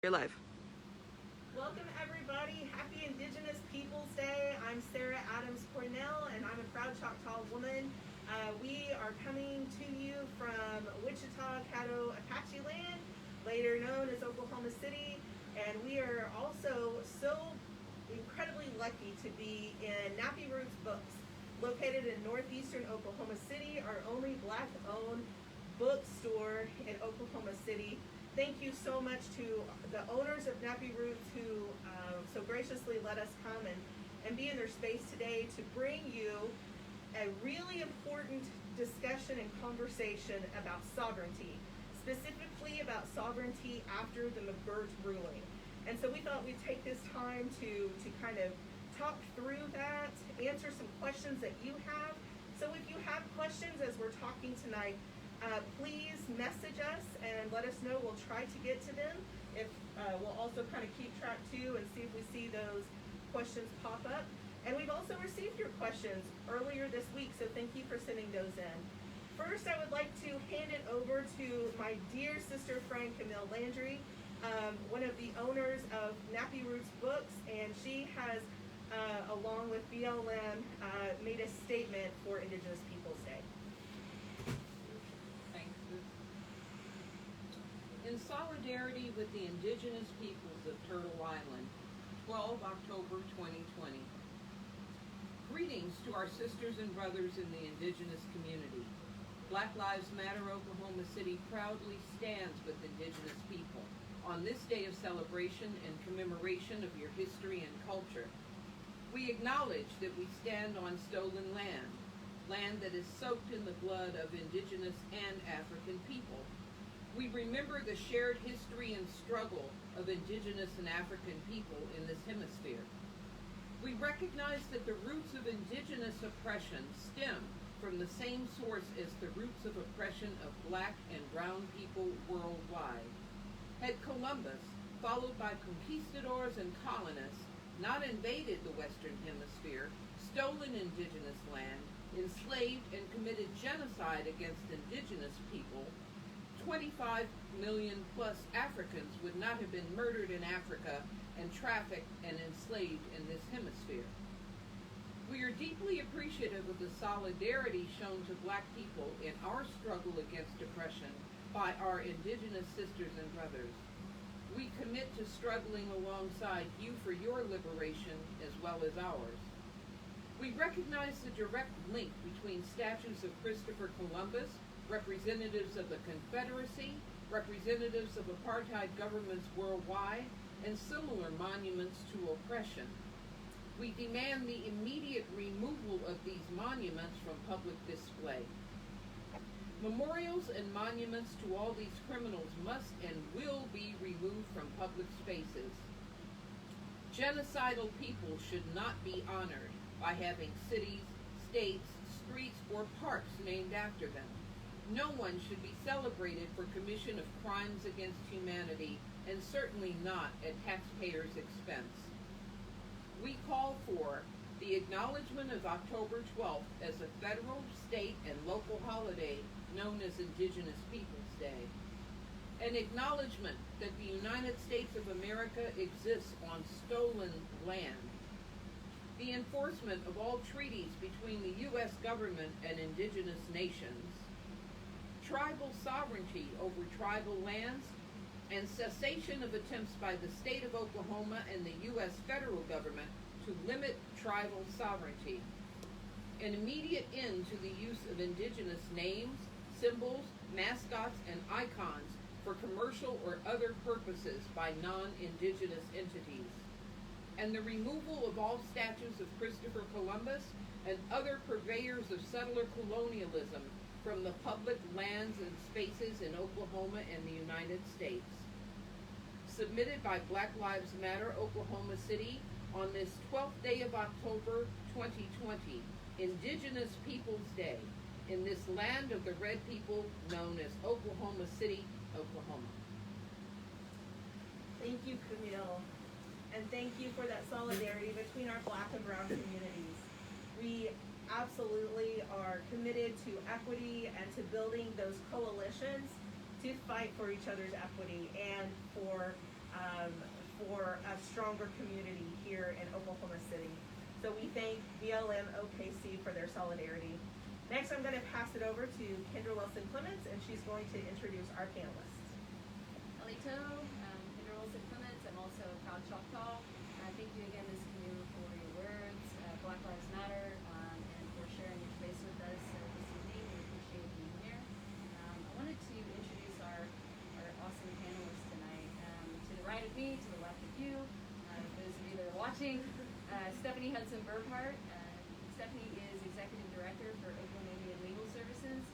You're live. Welcome everybody. Happy Indigenous Peoples Day. I'm Sarah Adams Cornell and I'm a proud Choctaw woman. We are coming to you from Wichita, Caddo, Apache land, later known as Oklahoma City. And we are also so incredibly lucky to be in Nappy Roots Books, located in northeastern Oklahoma City, our only Black-owned bookstore in Oklahoma City. Thank you so much to the owners of Nappy Roots who so graciously let us come and be in their space today to bring you a really important discussion and conversation about sovereignty, specifically about sovereignty after the McGirt ruling. And so we thought we'd take this time to kind of talk through that, answer some questions that you have. So if you have questions as we're talking tonight, please message us and let us know. We'll try to get to them. If we'll also kind of keep track too and see if we see those questions pop up. And we've also received your questions earlier this week, so thank you for sending those in. First, I would like to hand it over to my dear sister friend Camille Landry, one of the owners of Nappy Roots Books, and she has, along with BLM, made a statement for Indigenous Peoples Day. In solidarity with the indigenous peoples of Turtle Island, 12 October 2020. Greetings to our sisters and brothers in the indigenous community. Black Lives Matter Oklahoma City proudly stands with indigenous people on this day of celebration and commemoration of your history and culture. We acknowledge that we stand on stolen land, land that is soaked in the blood of indigenous and African people. We remember the shared history and struggle of indigenous and African people in this hemisphere. We recognize that the roots of indigenous oppression stem from the same source as the roots of oppression of black and brown people worldwide. Had Columbus, followed by conquistadors and colonists, not invaded the Western Hemisphere, stolen indigenous land, enslaved and committed genocide against indigenous people, 25 million plus Africans would not have been murdered in Africa and trafficked and enslaved in this hemisphere. We are deeply appreciative of the solidarity shown to Black people in our struggle against oppression by our indigenous sisters and brothers. We commit to struggling alongside you for your liberation as well as ours. We recognize the direct link between statues of Christopher Columbus, representatives of the Confederacy, representatives of apartheid governments worldwide, and similar monuments to oppression. We demand the immediate removal of these monuments from public display. Memorials and monuments to all these criminals must and will be removed from public spaces. Genocidal people should not be honored by having cities, states, streets, or parks named after them. No one should be celebrated for commission of crimes against humanity, and certainly not at taxpayers' expense. We call for the acknowledgement of October 12th as a federal, state, and local holiday known as Indigenous Peoples Day. An acknowledgement that the United States of America exists on stolen land. The enforcement of all treaties between the U.S. government and indigenous nations. Tribal sovereignty over tribal lands, and cessation of attempts by the state of Oklahoma and the U.S. federal government to limit tribal sovereignty. An immediate end to the use of indigenous names, symbols, mascots, and icons for commercial or other purposes by non-indigenous entities. And the removal of all statues of Christopher Columbus and other purveyors of settler colonialism from the public lands and spaces in Oklahoma and the United States. Submitted by Black Lives Matter Oklahoma City on this 12th day of October 2020, Indigenous Peoples Day, in this land of the red people known as Oklahoma City, Oklahoma. Thank you, Camille. And thank you for that solidarity between our Black and brown communities. We absolutely are committed to equity and to building those coalitions to fight for each other's equity and for for a stronger community here in Oklahoma City. So we thank BLM OKC for their solidarity. Next, I'm going to pass it over to Kendra Wilson-Clements, and she's going to introduce our panelists. Alito, Kendra Wilson-Clements. I'm also a proud Choctaw. Thank you again, Ms. Canoe, for your words. Black Lives Matter, and for sharing your space with us this evening. We appreciate being here. I wanted to introduce our awesome panelists tonight. To the right of me, to the left of you, those of you that are watching, Stephanie Hudson Burkhart. Stephanie is Executive Director for Oakland Indian Legal Services.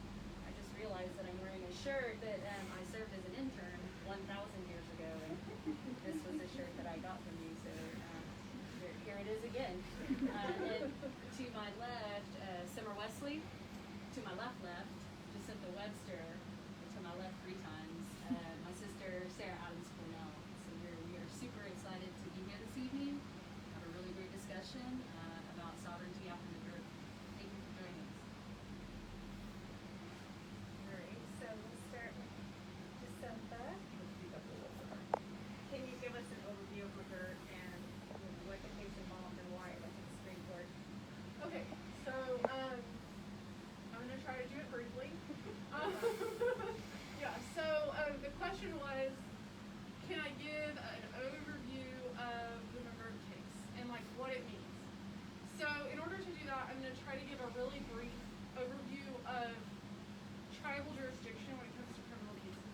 I just realized that I'm wearing a shirt that I served as an intern 1,000 years ago, and this was a shirt that I got from you, so here it is again. And to my left, Summer Wesley. To my left, Jacinta Webster. And to my left 3 times, my sister Sarah Adams Cornell. So we are super excited to be here this evening. Have a really great discussion about sovereignty after McGirt. Thank you for joining us. Alright, so we'll start with Jacinta. Can you give us an overview of McGirt and what the case involved and why it went to the Supreme Court? Okay, so I'm gonna try to do it briefly. Yeah, so the question was, can I give an overview of the McGirt case and like what it means? So in order to do that, I'm gonna try to give a really brief overview of tribal jurisdiction when it comes to criminal cases.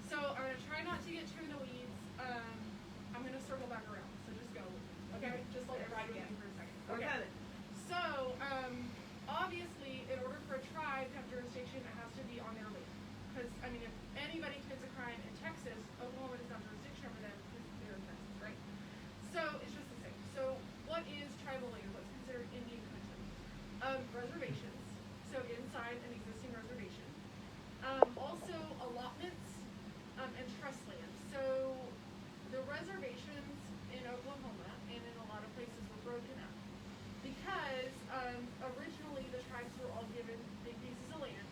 So I'm gonna try not to get too in the weeds. I'm gonna circle back around, so just go with me, okay? Just like ride with me for a second. We're coming. So, obviously, in order for a tribe to have jurisdiction, it has to be on their land. Because, I mean, if anybody commits a crime in Texas, Oklahoma doesn't have jurisdiction over them because they're in Texas, right? So, it's just the same. So, what is tribal land? What's considered Indian country? Reservations. So, inside an existing reservation. Also, allotments and trust land. So, the reservations in Oklahoma and in a lot of places were broken up because originally the tribes were all given big pieces of land,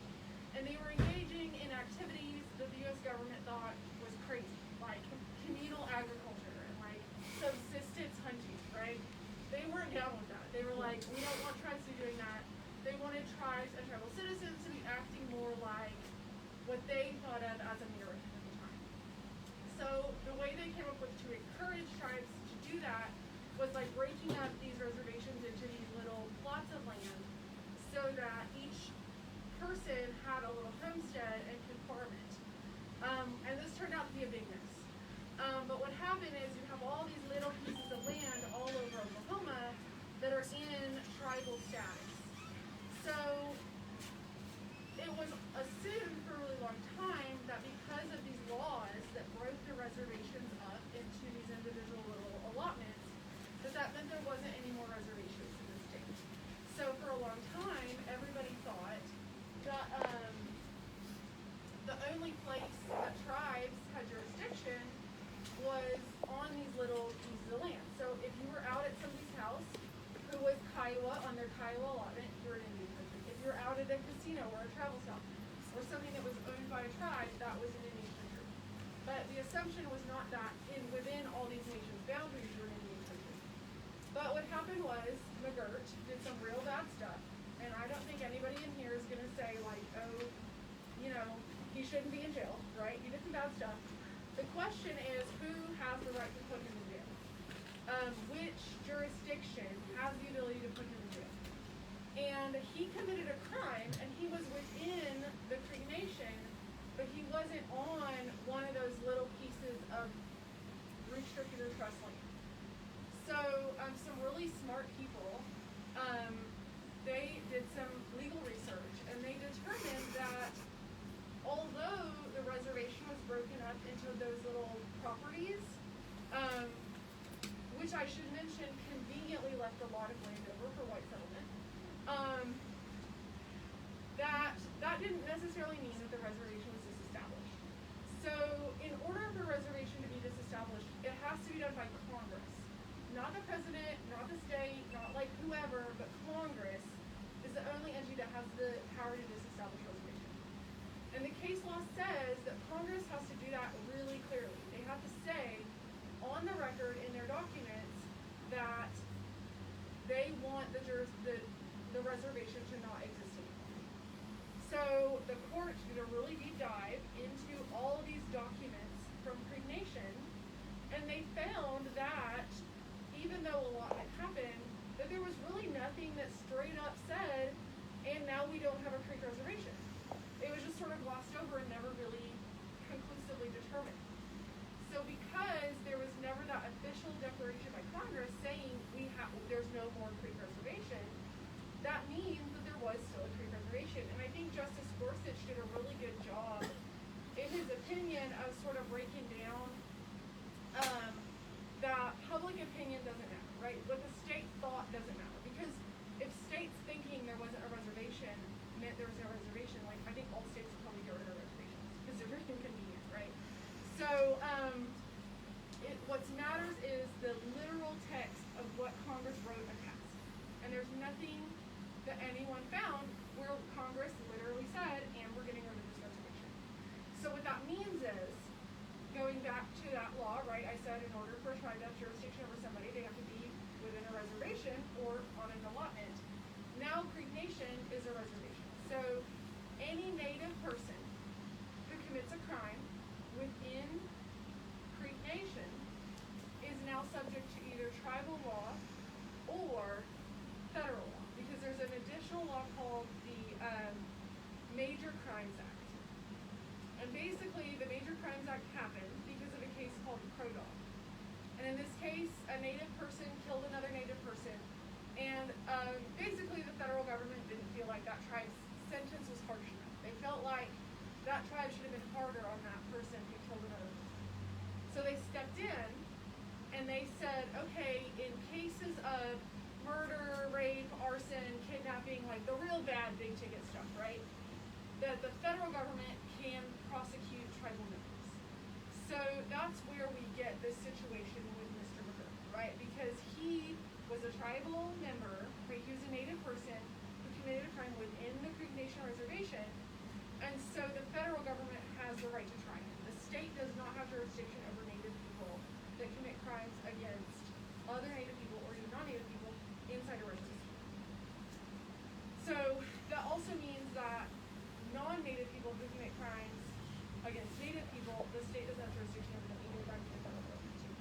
and they were engaging in activities that the U.S. government thought was crazy, like communal agriculture and like subsistence hunting, right? They weren't down with that. They were like, we don't want tribes to be doing that. They wanted tribes and tribal citizens to be acting more like what they thought of as American at the time. So the way they came up with to encourage tribes to do that was like breaking up these reservations into these little plots of land so that each person had a little homestead and could farm it. And this turned out to be a big mess. But what happened is you have all these little pieces of land all over Oklahoma that are in tribal status. So it was assumed for a really long time that because of these laws that broke the reservations up into these individual little allotments, that meant there wasn't any more reservations in the state. So for a long time, everybody thought that the only place that tribes had jurisdiction was on these little pieces of land. So if you were out at somebody's house who was Kiowa on their Kiowa allotment, you're an Indian country. If you're out at a casino or a travel stop or something that was owned by a tribe, that was an Indian country. But the assumption was not that within all these nations' boundaries you're an Indian country. But what happened was McGirt did some real bad stuff, and I don't think anybody in here is going to say like, oh, you know, he shouldn't be in jail, right? He did some bad stuff. The question is, who has the right to put him in jail? Which jurisdiction has the ability to put him in jail? And he committed a crime, and he was within the Creek Nation, but he wasn't on one of those little pieces of restricted or trust land. So some really smart people, they did some legal research, and they determined that although the reservation was broken up into those little properties, which I should mention conveniently left a lot of land over for white settlement, that didn't necessarily mean that the reservation was disestablished. So in order for a reservation to be disestablished, it has to be done by Congress. Not the president, not the state, not like whoever, but Congress is the only entity that has the power to disestablish reservation. And the case law says that Congress has to do that really clearly. They have to say on the record record in their documents that they want the reservation to not exist anymore. So the court did a really deep dive into all of these documents from Creek Nation, and they found that even though a lot had happened, that there was really nothing that straight up said, and now we don't have a Creek reservation. It was just sort of glossed over and never really conclusively determined. So because there was never that official declaration by Congress saying there's no more Creek reservation, that means that there was still a Creek reservation. And I think Justice Gorsuch did a really good job in his opinion of sort of breaking down that public opinion doesn't matter, right? What the state thought doesn't matter. Because if states thinking there wasn't a reservation meant there was no reservation, like I think all states would probably get rid of reservations because they're very inconvenient, right? So what matters is the literal text of what Congress wrote and passed. And there's nothing that anyone found where Congress literally said, and we're getting rid of this reservation. So what that means is, going back to that law, right, I said in order for a tribe to have jurisdiction over somebody, they have to be within a reservation or on an allotment. Now Creek Nation is a reservation. So any Native person who commits a crime within Creek Nation is now subject to either tribal law or federal law, because there's an additional law called the Major Crimes Act. And basically, the Major Crimes Act happened because of a case called the Crow Dog. And in this case, a Native person killed another Native person, and basically the federal government didn't feel like that tribe's sentence was harsh enough. They felt like that tribe should have been harder on that person who killed another person. So they stepped in, and they said, okay, in cases of murder, rape, arson, kidnapping, like the real bad big ticket stuff, right? That the federal government can prosecute tribal members. So that's where we get this situation with Mr. McGirt, right? Because he was a tribal member, right? He was a Native person who committed a crime within the Creek Nation reservation, and so the federal government has the right to try him. The state does not have jurisdiction over Native people that commit crimes against other Native people or even non-Native people inside a reservation. So that also means that non-Native people who commit crimes against Native people, the state doesn't have jurisdiction over them, even back to the federal government too.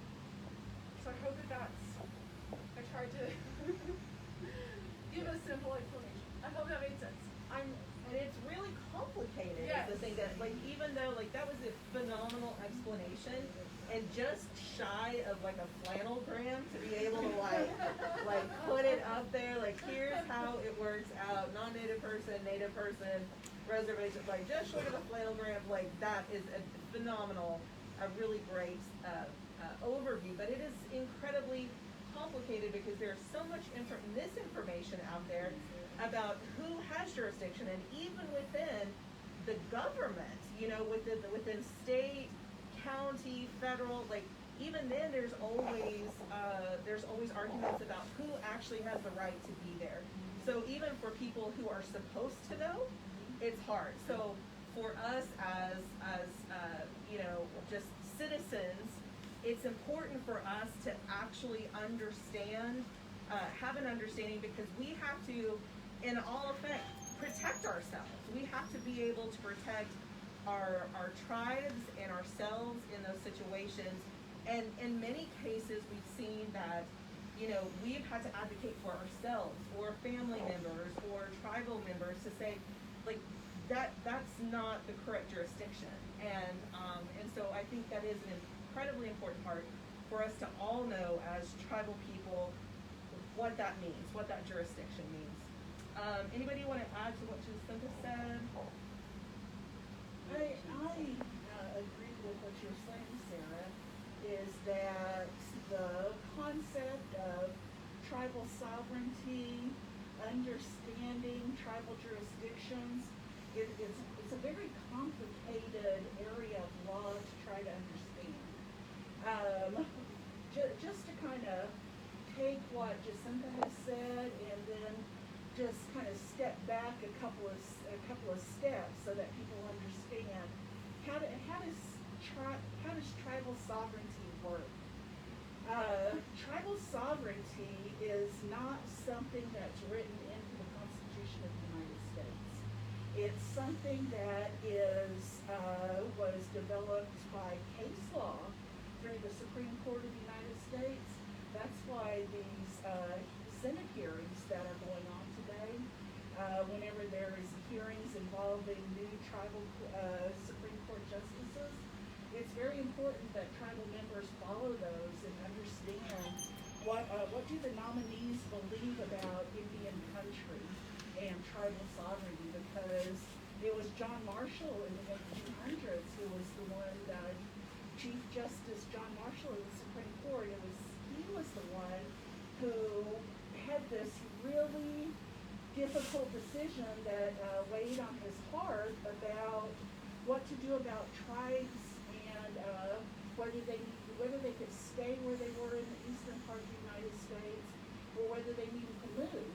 So I hope that I tried to give a simple explanation. I hope that made sense. And it's really complicated. Yes. Is the thing that, like, even though, like, that was a phenomenal explanation, and just shy of, like, a flannelgram to be able to, like put it up there, like, here's how it works out, non-Native person, Native person, reservation, like, just short of a flannelgram, like, that is a phenomenal, a really great overview, but it is incredibly complicated because there's so much misinformation out there about who has jurisdiction, and even within the government, you know, within state, county, federal, like, even then there's always arguments about who actually has the right to be there. So even for people who are supposed to know, it's hard. So for us as you know, just citizens, it's important for us to actually understand, have an understanding, because we have to, in all effect, protect ourselves. We have to be able to protect our tribes and ourselves in those situations. And in many cases, we've seen that, you know, we've had to advocate for ourselves or family members or tribal members to say, like, that's not the correct jurisdiction. And so I think that is an incredibly important part for us to all know as tribal people what that means, what that jurisdiction means. Anybody want to add to what Jacinta said? I agree with what you're saying, Sarah, is that the concept of tribal sovereignty, understanding tribal jurisdictions, it's a very complicated area of law to try to understand. Just to kind of take what Jacinta has said and then just kind of step back a couple of steps so that people understand how does tribal sovereignty work. tribal sovereignty is not something that's written into the Constitution of the United States. It's something that was developed by case law through the Supreme Court of the United States. That's why these Senate hearings that are going on today, whenever there is hearings involving new tribal Supreme Court justices, it's very important that tribal members follow those and understand what do the nominees believe about Indian country and tribal sovereignty, because it was John Marshall in the 1800s who was the one, Chief Justice John Marshall of the Supreme Court. He was the one who had this really difficult decision that weighed on his heart about what to do about tribes and whether they could stay where they were in the eastern part of the United States or whether they needed to move.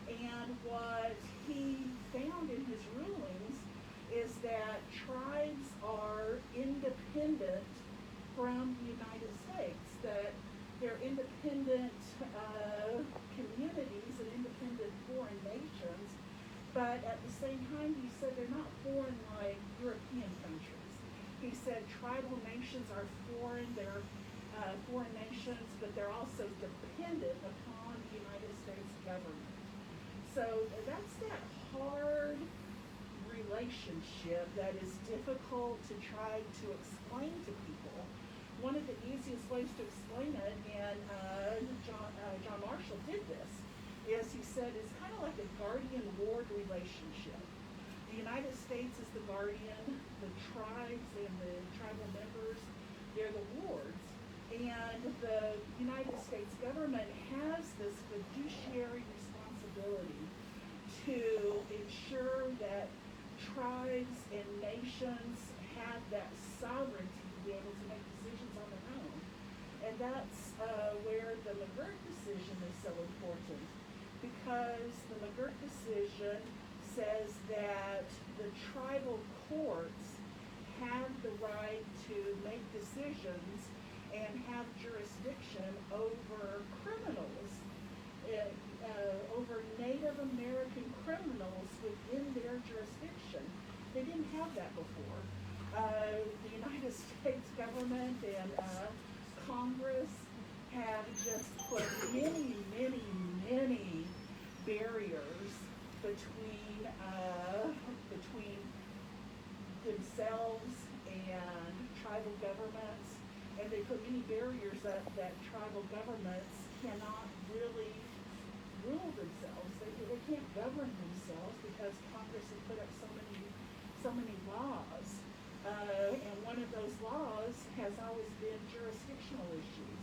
And what he found in his rulings is that tribes are independent from the United States, that they're independent communities and independent foreign nations, but at the same time he said they're not foreign like European countries. He said tribal nations are foreign, they're foreign nations, but they're also dependent upon the United States government. So that's that hard relationship that is difficult to try to explain to people. One of the easiest ways to explain it, and John Marshall did this, is he said it's kind of like a guardian-ward relationship. The United States is the guardian, the tribes and the tribal members, they're the wards. And the United States government has this fiduciary responsibility to ensure that tribes and nations have that sovereignty to be able to make decisions on their own. And that's where the McGirt decision is so important, because the McGirt decision says that the tribal courts have the right to make decisions and have jurisdiction over criminals, over Native American criminals within their jurisdiction. They didn't have that before. The United States government and Congress have just put many, many, many barriers between themselves and tribal governments, and they put many barriers that tribal governments cannot really rule themselves. They can't govern themselves because Congress has put up so many laws. And one of those laws has always been jurisdictional issues.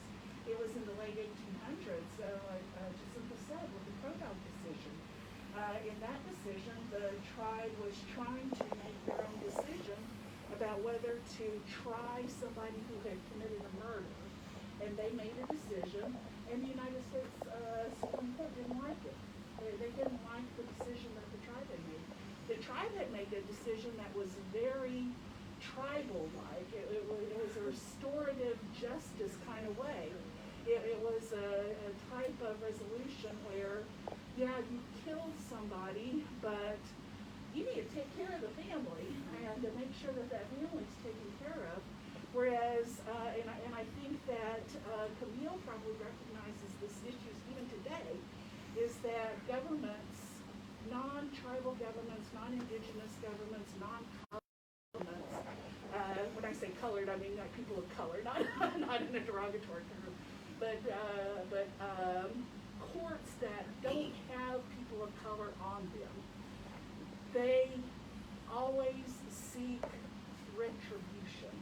It was in the late 1800s, like Jacinta said, with the Crow Dog decision. In that decision, the tribe was trying to make their own decision about whether to try somebody who had committed a murder. And they made a decision, and the United States Supreme Court didn't like it. They didn't like the decision that the tribe had made. The tribe had made a decision that was very tribal-like. It was a restorative justice kind of way. It was a type of resolution where, yeah, you killed somebody, but you need to take care of the family and to make sure that family's taken care of. Whereas, and I think that Camille probably recognizes this issue even today, is that governments, non-tribal governments, non-indigenous governments, non-colored governments, when I say colored, I mean like people of color, not in a derogatory term, but courts that don't have people of color on them, they always seek retribution.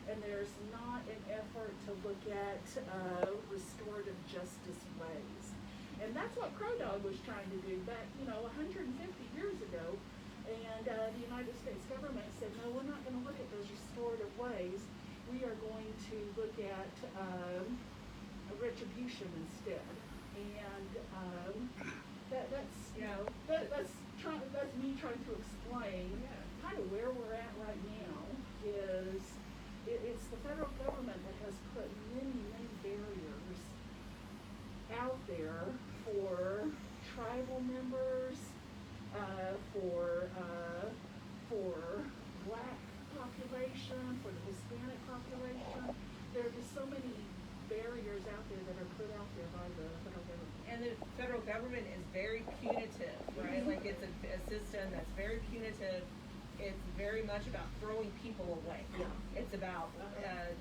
And there's not an effort to look at restorative justice ways. And that's what Crow Dog was trying to do back, 150 years ago. And the United States government said, no, we're not going to look at those restorative ways. We are going to look at retribution instead. And that's me trying to explain kind of where we're at right now. It's the federal government that has put many, many barriers many barriers out there that are put out there by the federal government. And the federal government is very punitive, right? Like it's a system that's very punitive. It's very much about throwing people away. Yeah. It's about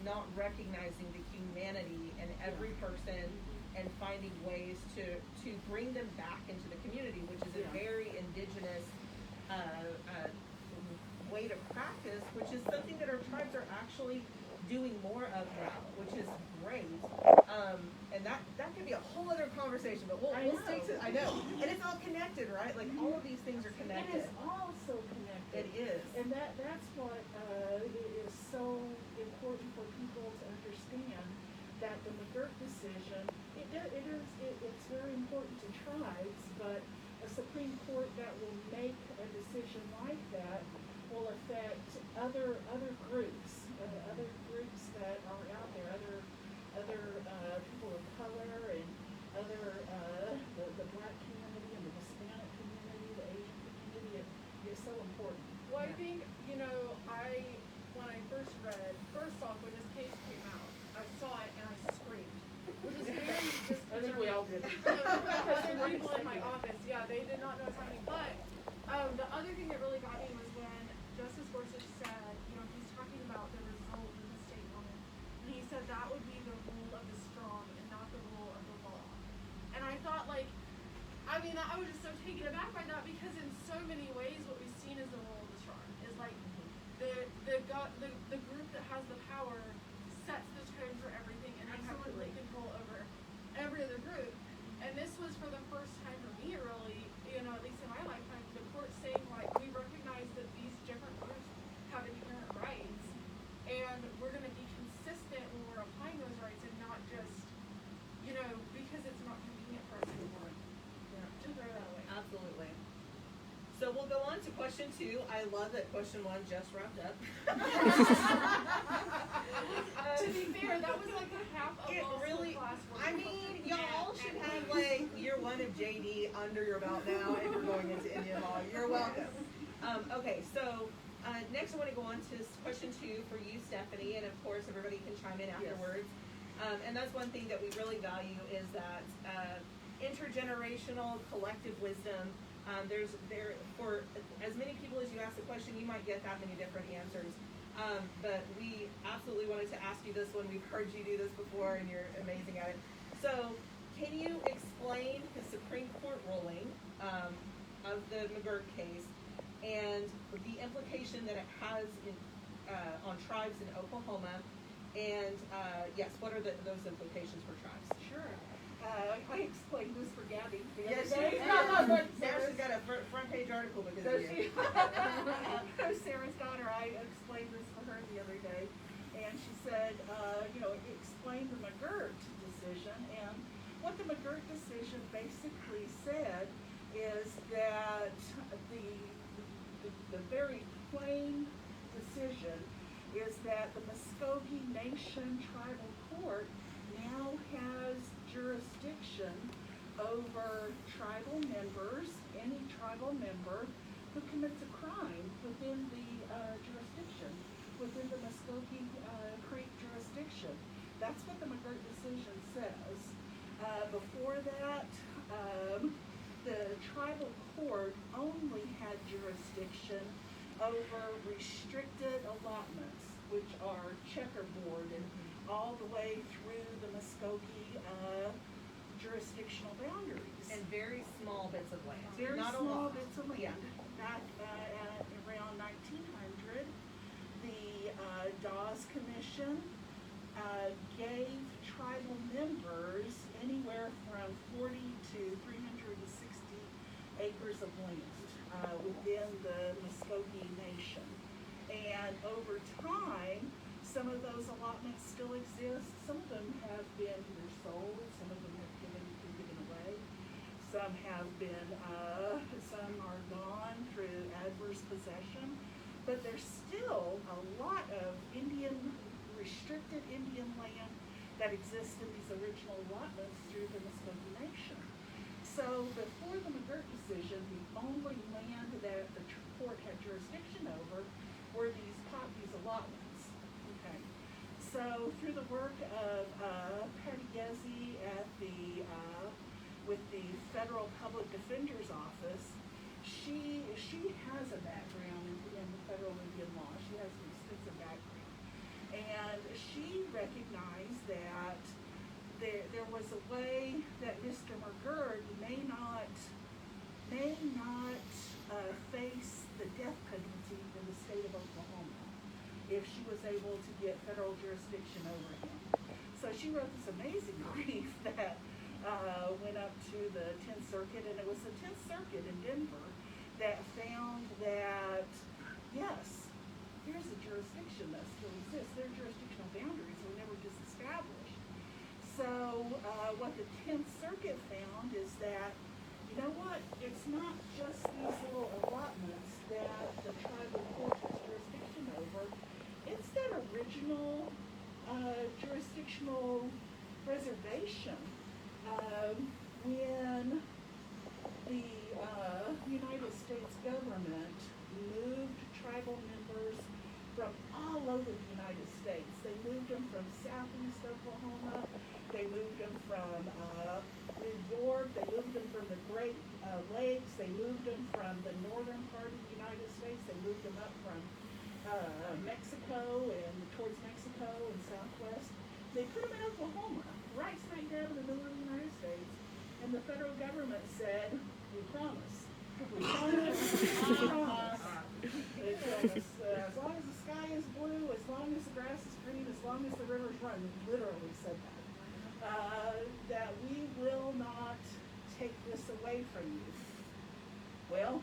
not recognizing the humanity in every person and finding ways to bring them back into the community, which is a very indigenous way to practice, which is something that our tribes are actually doing more of now, which is great. And that could be a whole other conversation, but we'll stick to, I know. And it's all connected, right? Like all of these things are It connected. is all so connected. It is. And that's what is so important for people to understand, that the McGirt decision, it's very important to tribes, but a Supreme Court that will make a decision like that will affect other groups that are out there, other people of color and other the black community and the Hispanic community, the Asian community. It's so important. Well, I think, when I first off, when this case came out, I saw it and I screamed, which is very disconcerting. I think we all did. Because there were people in my office, they did not know what's happening. But the other thing that really got me was when Justice Gorsuch said, he's talking about the result of the state woman, and he said that would be the rule of the strong and not the rule of the law. And I thought, I was just so taken aback by that, because in so many ways what we've seen is the rule of the strong is like the group that has the power sets the tone for everything, and they have complete control over every other group. And this was for the first time for me, really, at least in my lifetime, the court saying, we recognize that these different groups have inherent rights, and we're going to be consistent when we're applying those rights, and not just, because it's not convenient for us anymore. To throw that away. Absolutely. So we'll go on to question 2. I love that question 1 just wrapped up. To be fair, that was like half of It law really, school class. I mean, y'all should have year 1 of JD under your belt now if you're going into Indian law. You're welcome. Okay, so next I want to go on to question 2 for you, Stephanie, and of course everybody can chime in afterwards. And that's one thing that we really value, is that intergenerational collective wisdom. For as many people as you ask the question, you might get that many different answers. But we absolutely wanted to ask you this one. We've heard you do this before, and you're amazing at it. So, can you explain the Supreme Court ruling of the McGirt case and the implication that it has on tribes in Oklahoma? And yes, what are those implications for tribes? Sure. I explained this for Gabby the Yes, other day. now she's got a front page article because of you. Sarah's daughter, I explained this for her the other day, and she said, explain the McGirt decision. And what the McGirt decision basically said is that the very plain decision is that the Muskogee Nation Tribal Court now has jurisdiction over tribal members, any tribal member who commits a crime within the jurisdiction, within the Muskogee Creek jurisdiction. That's what the McGirt decision says. Before that, the tribal court only had jurisdiction over restricted allotments, which are checkerboard and all the way through the Muskogee jurisdictional boundaries. And very small bits of land. Very Not a small lot. bits of land. Back around 1900, the Dawes Commission gave tribal members anywhere from 40 to 360 acres of land within the Muskogee Nation. And over time, some of those allotments still exist. Some of them have been sold. Some of them have been given away. Some have been, some are gone through adverse possession. But there's still a lot of restricted Indian land that exists in these original allotments through the Muskogee Nation. So before the McGirt decision, the only land that the court had jurisdiction over were these allotments. Okay. So through the work of Patty Gezzi with the Federal Public Defender's Office, she has a background in the federal Indian law. She has an extensive background. And she recognized that there was a way that Mr. McGirt may not face the death penalty in the state of Oklahoma if she was able to get federal jurisdiction over him. So she wrote this amazing brief that went up to the 10th Circuit, and it was the 10th Circuit in Denver that found that, yes, here's a jurisdiction that still exists. Their jurisdictional boundaries were never disestablished. So what the 10th Circuit found is that, you know what, it's not just these little allotments that the tribal court has jurisdiction over, it's that original jurisdictional reservation when the United States government moved tribal members from all over the United States. They moved them from southeast Oklahoma, they moved them from New York, they moved them from the Great Lakes, they moved them from the northern part of the United States, they moved them up from Mexico and towards Mexico and southwest. They put them in Oklahoma, right smack dab in the middle of the United States, and the federal government said, we promise. We promise. We promise. They told us, as long as the sky is blue, as long as the grass is green, as long as the rivers run, literally said that, that we will not take this away from you. Well,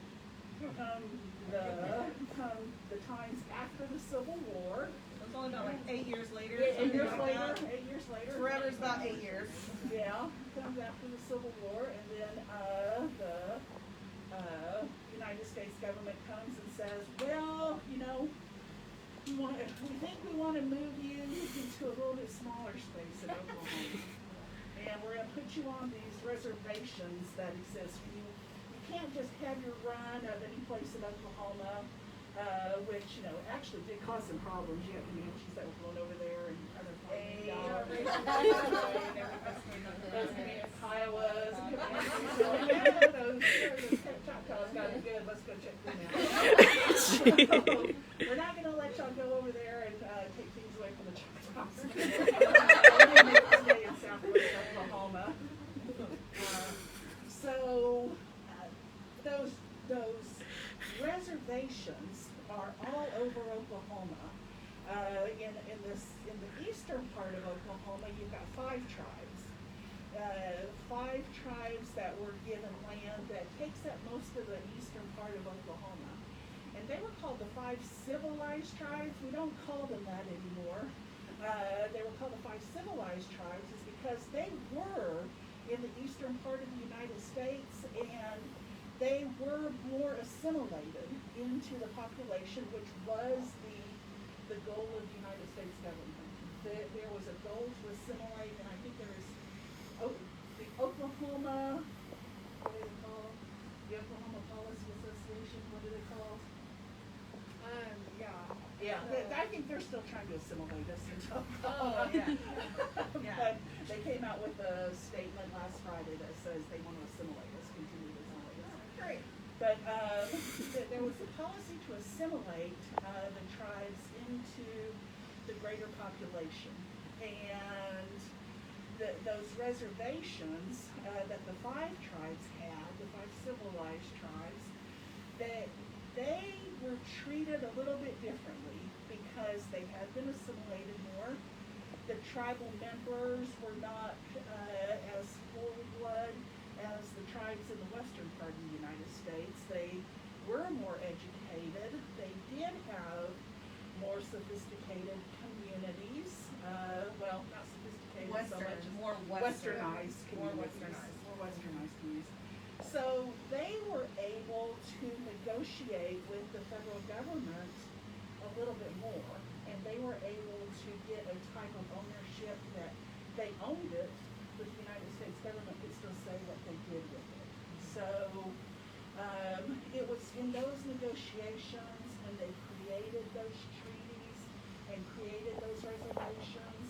the times after the Civil War. It's only about like 8 years later. 8 years later. 8 years later. Forever's about 8 years. Yeah, comes after the Civil War, and then the United States government comes and says, well, you know, we think we want to move you into a little bit smaller space in Oklahoma, and we're going to put you on these reservations that exist. You can't just have your run of any place in Oklahoma, which, you know, actually did cause some problems. You have Comanches that were blown over there and other those Comanche Kiowas and Comanches. Those Choctaws got it good. Let's go check them out. So, we're not going to let y'all go over there and take things away from the Choctaws. We're going to make it stay in southwest Oklahoma. So those reservations are all over Oklahoma. In the eastern part of Oklahoma, you've got 5 tribes. 5 tribes that were given land that takes up most of the eastern part of Oklahoma. And they were called the 5 civilized tribes. We don't call them that anymore. They were called the 5 civilized tribes is because they were in the eastern part of the United States, and they were more assimilated into the population, which was the goal of the United States government. There was a goal to assimilate, and I think there is the Oklahoma, what do they call it? The Oklahoma Policy Association, what do they call it? Yeah, I think they're still trying to assimilate us into Oklahoma. Oh, yeah. But they came out with a statement last Friday that says they want to assimilate us, continue to assimilate us. Great. But there was a policy to assimilate the tribes into the greater population. And those reservations that the 5 tribes had, the 5 civilized tribes, that they were treated a little bit differently because they had been assimilated more. The tribal members were not as full-blood as the tribes in the western part of the United States. They were more educated. They did have more sophisticated communities. Well, not sophisticated so much as more westernized communities. More westernized communities. So they were able to negotiate with the federal government a little bit more, and they were able to get a type of ownership that they owned it, but the United States government could still say what they did with it. So it was in those negotiations when they created those treaties and created those reservations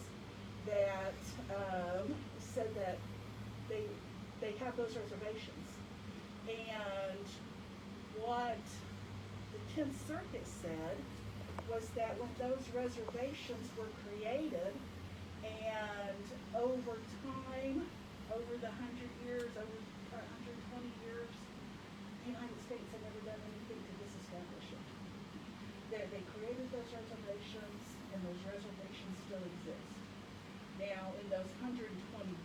that said that they have those reservations. And what the 10th Circuit said was that when those reservations were created, and over time, over the 100 years, over 120 years, the United States had never done anything to disestablish it. They created those reservations, and those reservations still exist. Now, in those 120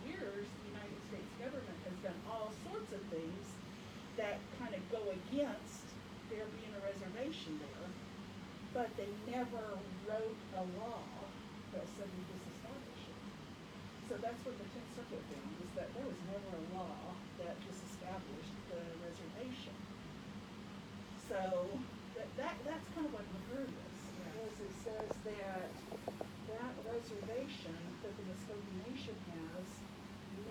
years, the United States government has done all sorts of things that kind of go against there being a reservation there, but they never wrote a law that said we disestablish it. So that's what the 10th Circuit found, is that there was never a law that disestablished the reservation. So that's kind of what McGirt is. It says that reservation that the Muskogee Nation has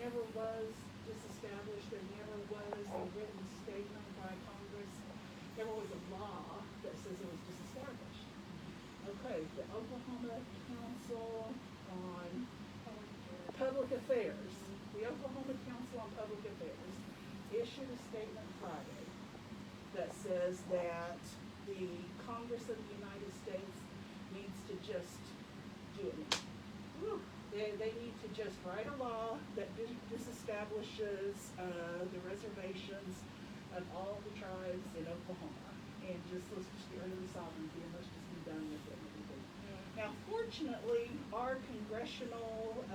never was disestablished. There never was a written statement by Congress. Never was a law that says it was disestablished. Okay, the Oklahoma Council on Public Affairs. The Oklahoma Council on Public Affairs issued a statement Friday that says that the Congress of the United States needs to just do it now. They need to just write a law that disestablishes the reservations of all the tribes in Oklahoma, and let's just get rid of the sovereignty and let's just be done with it and everything. Now, fortunately, our congressional,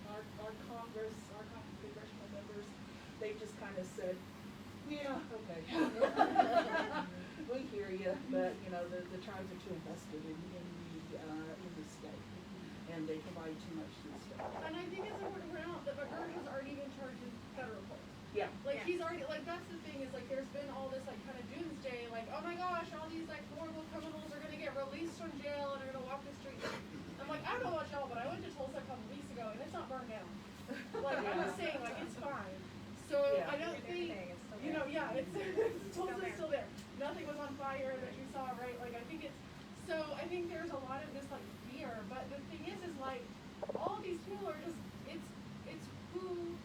our Congress, our congressional members, they just kind of said, yeah, okay. We hear you, but the tribes are too invested in the state, and they provide too much to the state. And I think it's important to point out that McGirt has already been charged in federal court. Yeah. He's already, that's the thing, is there's been all this kind of doomsday, oh my gosh, all these horrible criminals are gonna get released from jail and are gonna walk the streets. I'm I don't know about y'all, but I went to Tulsa a couple weeks ago and it's not burned down. I'm just saying, it's fine. So I don't think, it's Tulsa's still there. Nothing was on fire that you saw, right? I think there's a lot of this fear, but the thing is all these people are just, it's who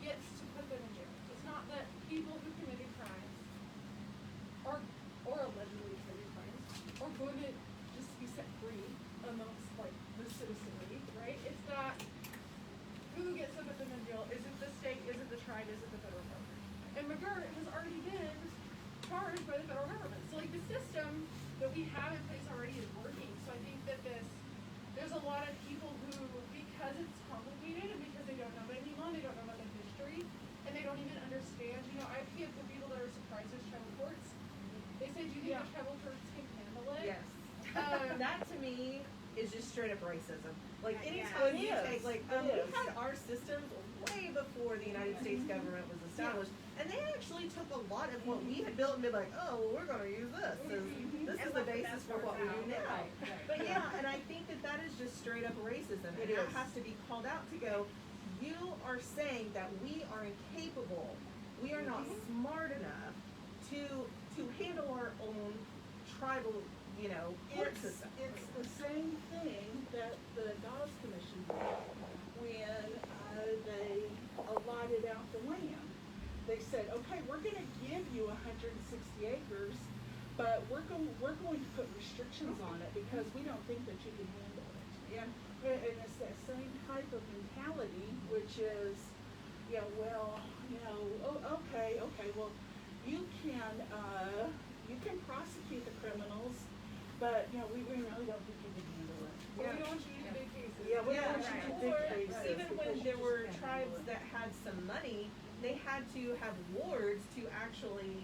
gets to put them in jail. It's not that people who committed crimes or allegedly committed crimes are going to just be set free amongst the citizenry, right? It's that who gets to put them in jail? Is it the state? Is it the tribe? Is it the federal government? And McGirt has already been charged by the federal government. So the system that we have in place already is working. So I think that there's a lot of people who, because it's complicated and because they don't know any law, they don't know about the history, and they don't even understand. I get the people that are surprised there's tribal courts. They say, do you think the tribal courts can handle it? Yes. That to me is just straight up racism. Anytime you take, we had our systems way before the United States government was established, and they actually took a lot of what we had built and been like, oh, well, we're going to use this. This is the basis for what we do now. But and I think that is just straight up racism. And that has to be called out to go, you are saying that we are incapable, we are not smart enough to handle our own tribal court system. It's the same thing that the Dawes Commission did when they allotted out the land. They said, okay, we're going to give you 160 acres, but we're going to put restrictions on it because we don't think that you can handle it. And it's that same type of mentality, which is, okay, well, you can prosecute the criminals, but we really don't think you can handle it. We don't want you to do big cases. Yeah, we don't want you to do big Or cases. even when there were tribes that had some money, they had to have wards to actually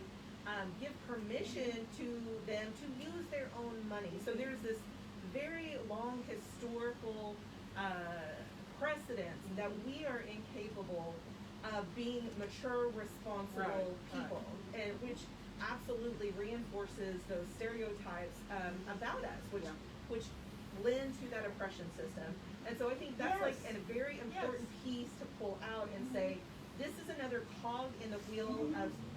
give permission to them to use their own money. So there's this very long historical precedence that we are incapable of being mature, responsible people, and which absolutely reinforces those stereotypes about us, which lend to that oppression system. And so I think that's a very important piece to pull out and say, this is another cog in the wheel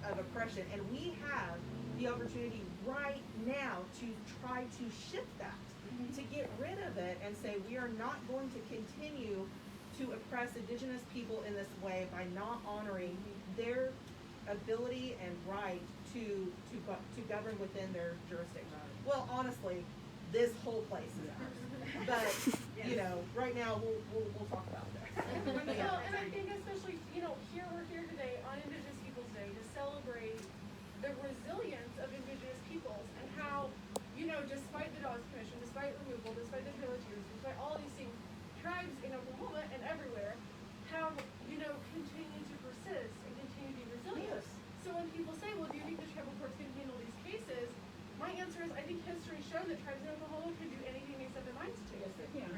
of oppression, and we have the opportunity right now to try to shift that. to get rid of it and say we are not going to continue to oppress indigenous people in this way by not honoring their ability and right to govern within their jurisdiction. Well, honestly, this whole place is ours. But you know, right now we'll talk about that. Well, and I think especially, you know, we're here today on Indigenous Peoples Day to celebrate the resilience of Indigenous peoples and how, you know, despite the Dawes Commission, despite removal, despite the Trail of Tears, despite all these things, tribes in Oklahoma and everywhere have, you know, continued to persist and continue to be resilient. Yes. So when people say, well, do you think the tribal courts can handle these cases? My answer is, I think history shown that tribes in Oklahoma can do anything they set their minds to. Yes, they can.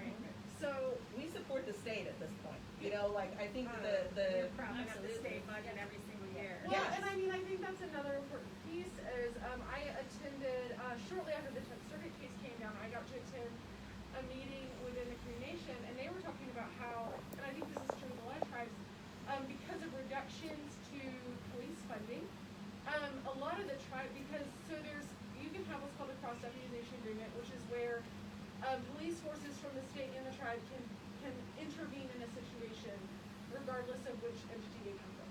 So We support the state at this point. You know, like I think We're the propping up the state budget every single year. well, Yes. and I mean, I think that's another important piece is I attended, shortly after the 10th Circuit case came down, I got to attend a meeting within the Cree Nation, and they were talking about how, and I think this is true with a lot of tribes, because of reductions to police funding, a lot of the because, so you can have what's called a cross-deputization agreement, which is where police forces from the state and the tribe can intervene in a situation regardless of which entity they come from.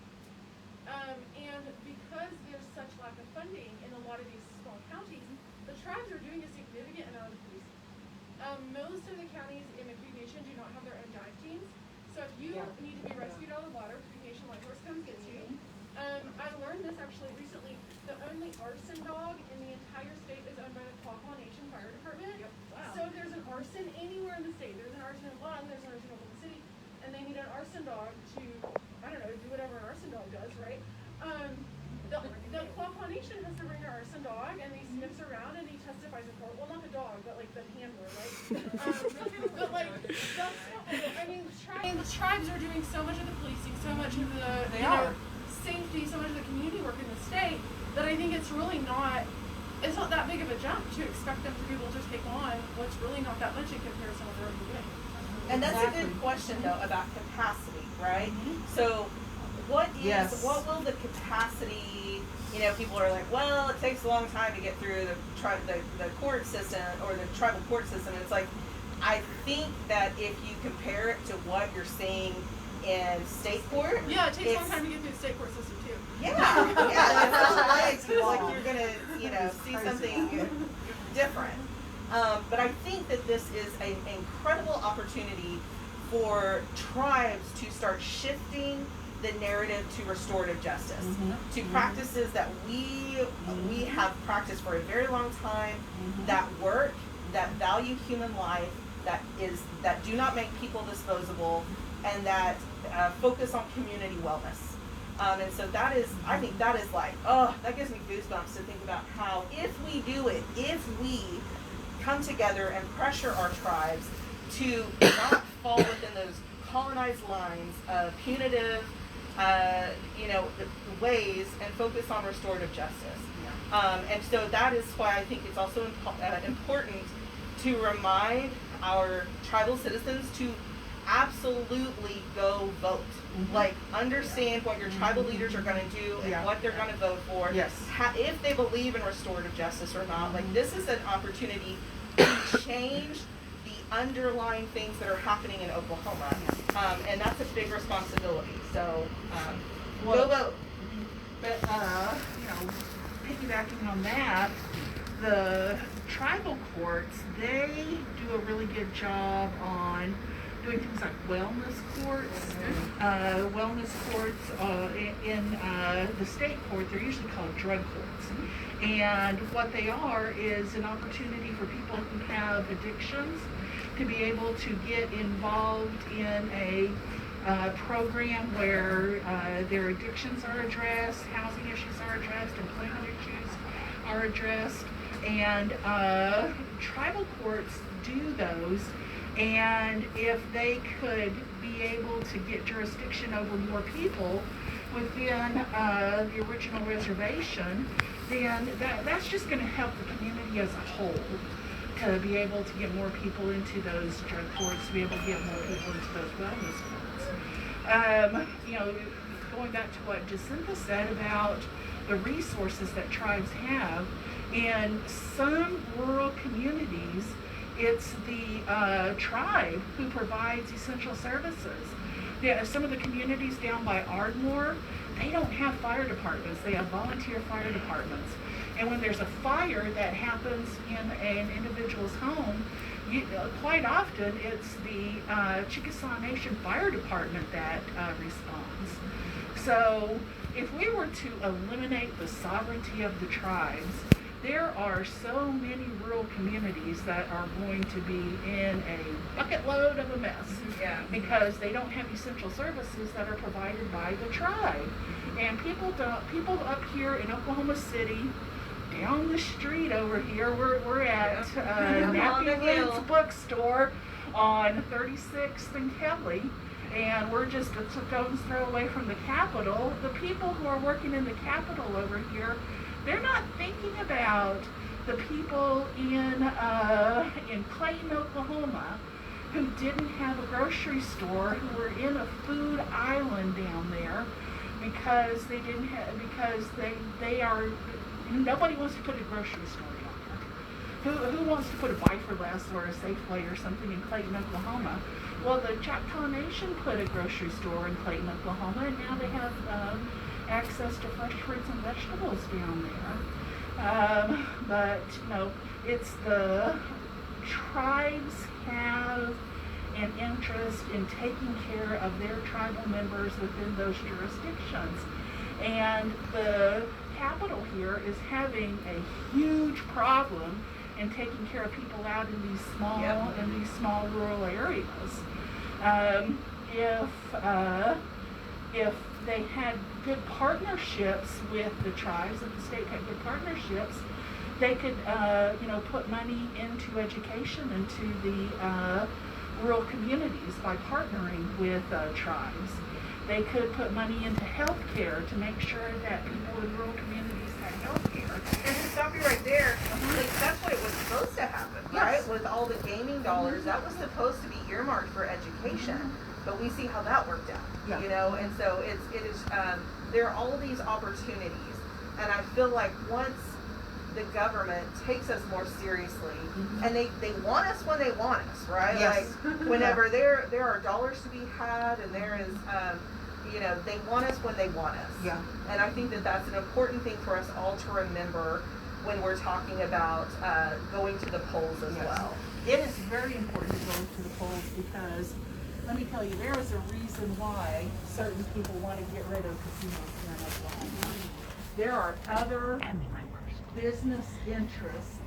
And because there's such lack of funding in a lot of these small counties, the tribes are doing a significant amount of policing. Most of the counties in the Cree Nation do not have their own dive teams. So if you need to be rescued out of the water, Cree Nation Life Force comes gets you. I learned this actually recently. The only arson dog in the entire state is owned by the Quapaw Nation Fire Department. Yep. Wow. So if there's an arson anywhere in the state, there's an arson in Lund, there's an arson in Oklahoma City, and they need an arson dog to, I don't know, do whatever an arson dog does, right? The Quapaw Nation has to bring their arson dog, and he sniffs around and he testifies in court. Well, not the dog, but like the handler, right? But like, that's, I mean, the tribes are doing so much of the policing, so much of the safety, so much of the community work in the state that I think it's really not. It's not that big of a jump to expect them to be able to take on what's really not that much in comparison to what they're already doing. And that's a good question though about capacity, right? So what will the capacity, you know, people are like, well, it takes a long time to get through the court system or the tribal court system. And it's like, I think that if you compare it to what you're seeing in state court. Yeah, it takes a long time to get through the state court system too. Yeah, it's like you're gonna, you know, see something different. But I think that this is an incredible opportunity for tribes to start shifting the narrative to restorative justice, to practices that we have practiced for a very long time, that work, that value human life, that do not make people disposable, and that focus on community wellness. And so that is, I think that is like, oh, that gives me goosebumps to think about how if we do it, if we come together and pressure our tribes to not fall within those colonized lines of punitive, ways and focus on restorative justice. And so that is why I think it's also important to remind our tribal citizens to absolutely go vote. Like, understand what your tribal leaders are going to do and what they're going to vote for. Yes. If they believe in restorative justice or not. Like, this is an opportunity to change the underlying things that are happening in Oklahoma. And that's a big responsibility. So, go vote. But, piggybacking on that, the tribal courts, they do a really good job on doing things like wellness courts. In the state court, they're usually called drug courts. And what they are is an opportunity for people who have addictions to be able to get involved in a program where their addictions are addressed, housing issues are addressed, employment issues are addressed, and tribal courts do those. And if they could be able to get jurisdiction over more people within the original reservation, then that's just going to help the community as a whole to be able to get more people into those drug courts, to be able to get more people into those wellness courts. Going back to what Jacinta said about the resources that tribes have, in some rural communities, it's the tribe who provides essential services. Yeah, some of the communities down by Ardmore, they don't have fire departments. They have volunteer fire departments. And when there's a fire that happens in an individual's home, quite often it's the Chickasaw Nation Fire Department that responds. So if we were to eliminate the sovereignty of the tribes, there are so many rural communities that are going to be in a bucket load of a mess. Yeah. Because they don't have essential services that are provided by the tribe. And people up here in Oklahoma City, down the street over here, we're at Nappy Roots Bookstore on 36th and Kelly, and we're just a stone's throw away from the Capitol. The people who are working in the Capitol over here, they're not thinking about the people in Clayton, Oklahoma, who didn't have a grocery store, who were in a food island down there because they didn't have, because they are, nobody wants to put a grocery store down there. Who wants to put a Buy for Less or a Safeway or something in Clayton, Oklahoma? Well, the Choctaw Nation put a grocery store in Clayton, Oklahoma, and now they have access to fresh fruits and vegetables down there. But, it's the tribes have an interest in taking care of their tribal members within those jurisdictions. And the capital here is having a huge problem in taking care of people out in these small rural areas. If they had good partnerships with the tribes, if the state had good partnerships, they could put money into education, into the rural communities by partnering with tribes. They could put money into health care to make sure that people in rural communities had health care. And to stop you right there, like, that's what it was supposed to happen, right? Yes. With all the gaming dollars, that was supposed to be earmarked for education. But we see how that worked out, Yeah. And so it is there are all these opportunities, and I feel like once the government takes us more seriously, and they want us when they want us, right? Yes. Like whenever there are dollars to be had, and there is they want us when they want us. Yeah. And I think that that's an important thing for us all to remember when we're talking about going to the polls as Yes. well. It is very important to go to the polls because, let me tell you, there is a reason why certain people want to get rid of casinos here in Oklahoma. There are other business interests